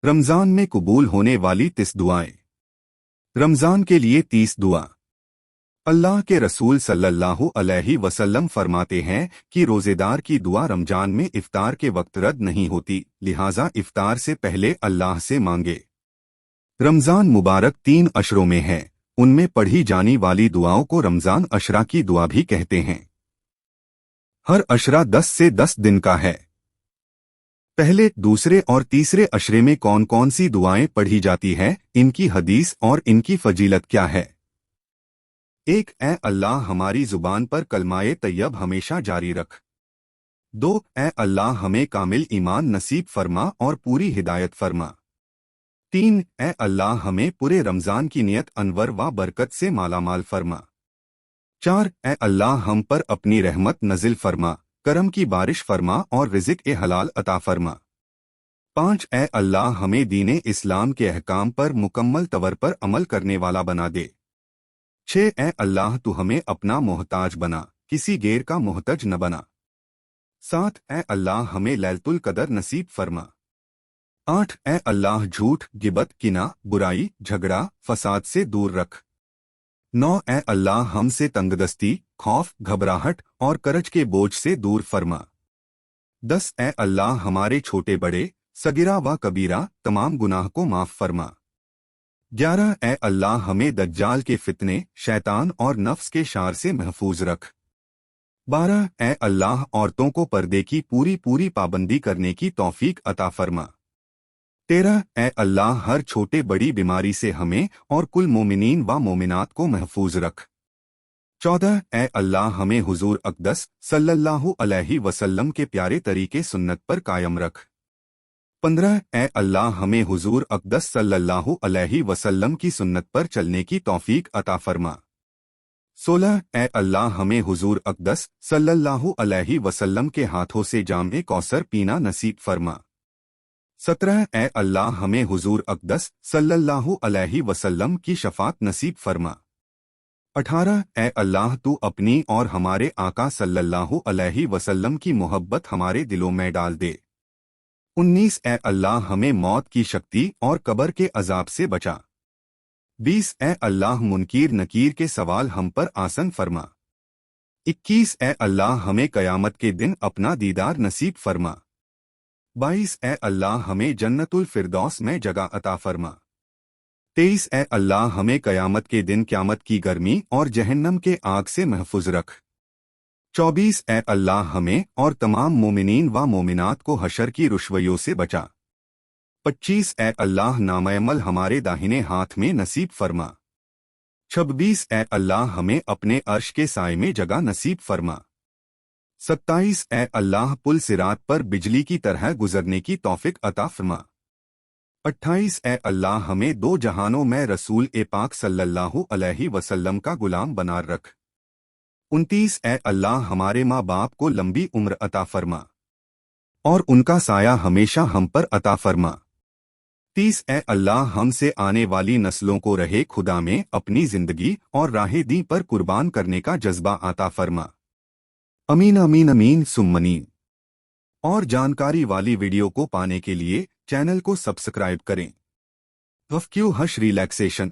रमजान में कबूल होने वाली 30 दुआएं। रमजान के लिए 30 दुआ। अल्लाह के रसूल सल्लल्लाहु अलैहि वसल्लम फरमाते हैं कि रोजेदार की दुआ रमजान में इफ्तार के वक्त रद्द नहीं होती, लिहाजा इफ्तार से पहले अल्लाह से मांगे। रमजान मुबारक 3 अशरों में है। उनमें पढ़ी जाने वाली दुआओं को रमजान अशरा की दुआ भी कहते हैं। हर अशरा 10 से 10 दिन का है। पहले, दूसरे और तीसरे अशरे में कौन कौन सी दुआएं पढ़ी जाती हैं, इनकी हदीस और इनकी फजीलत क्या है। 1. ए अल्लाह हमारी जुबान पर कलमाए तैयब हमेशा जारी रख। 2. ए अल्लाह हमें कामिल ईमान नसीब फरमा और पूरी हिदायत फरमा। 3. ए अल्लाह हमें पूरे रमजान की नियत अनवर व बरकत से मालामाल फरमा। 4. ए अल्लाह हम पर अपनी रहमत नजिल फरमा, करम की बारिश फरमा और रिज़्क़ ए हलाल अता फरमा। 5. ए अल्लाह हमें दीने इस्लाम के अहकाम पर मुकम्मल तवर पर अमल करने वाला बना दे। 6. ए अल्लाह तू हमें अपना मोहताज बना, किसी गैर का मोहताज न बना। 7. ए अल्लाह हमें लैलतुल कदर नसीब फरमा। 8. ए अल्लाह झूठ, गिबत, किना, बुराई, झगड़ा, फसाद से दूर रख। 9. ए अल्लाह हमसे तंगदस्ती, खौफ, घबराहट और करज के बोझ से दूर फरमा। 10. ए अल्लाह हमारे छोटे बड़े, सगिरा व कबीरा तमाम गुनाह को माफ फरमा। 11. ए अल्लाह हमें दज्जाल के फितने, शैतान और नफ्स के शार से महफूज रख। 12. ए अल्लाह औरतों को पर्दे की पूरी पाबंदी करने की तौफीक अता फरमा। 13. ए अल्लाह हर छोटे बड़ी बीमारी से हमें और कुल मोमिनीन व मोमिनात को महफूज रख। 14. ए अल्लाह हमें हुजूर अक़दस सल्लल्लाहु अलैहि वसल्लम के प्यारे तरीके सुन्नत पर कायम रख। 15. ए अल्लाह हमें हुजूर अक़दस सल्लल्लाहु अलैहि वसल्लम की सुन्नत पर चलने की तौफीक अता फरमा। 16. ए अल्लाह हमें हुजूर अक़दस सल्लल्लाहु अलैहि वसल्लम के हाथों से जामे कौसर पीना नसीब फरमा। 17. ए अल्लाह हमें हुजूर अक़दस सल्लल्लाहु अलैहि वसल्लम की शफात नसीब फरमा। 18. ए अल्लाह तू अपनी और हमारे आका सल्लल्लाहु अलैहि वसल्लम की मोहब्बत हमारे दिलों में डाल दे। 19. ए अल्लाह हमें मौत की शक्ति और कब्र के अजाब से बचा। 20. ए अल्लाह मुनकीर नकीर के सवाल हम पर आसन फरमा। 21. ए अल्लाह हमें कयामत के दिन अपना दीदार नसीब फरमा। 22. ए अल्लाह हमें जन्नतुल फिरदौस में जगह अता फरमा। 23. ए अल्लाह हमें कयामत के दिन क़यामत की गर्मी और जहन्नम के आग से महफूज रख। 24. ए अल्लाह हमें और तमाम मोमिनीन व मोमिनात को हशर की रुश्वइयों से बचा। 25. ए अल्लाह नामअमल हमारे दाहिने हाथ में नसीब फरमा। 26. ए अल्लाह हमें अपने अर्श के साए में जगह नसीब फरमा। 27. ए अल्लाह पुल सिरात पर बिजली की तरह गुजरने की तौफीक अता फरमा। 28. ए अल्लाह हमें 2 जहानों में रसूल ए पाक सल्लल्लाहु अलैहि वसल्लम का गुलाम बना रख। 29. ए अल्लाह हमारे माँ बाप को लंबी उम्र अता फरमा और उनका साया हमेशा हम पर अता फरमा। 30. ए अल्लाह हमसे आने वाली नस्लों को रहे खुदा में अपनी जिंदगी और राह दी पर कुर्बान करने का जज्बा अता फरमा। अमीन अमीन अमीन सुम्मनीन। और जानकारी वाली वीडियो को पाने के लिए चैनल को सब्सक्राइब करें। वफ़ क्यू हश रिलैक्सेशन।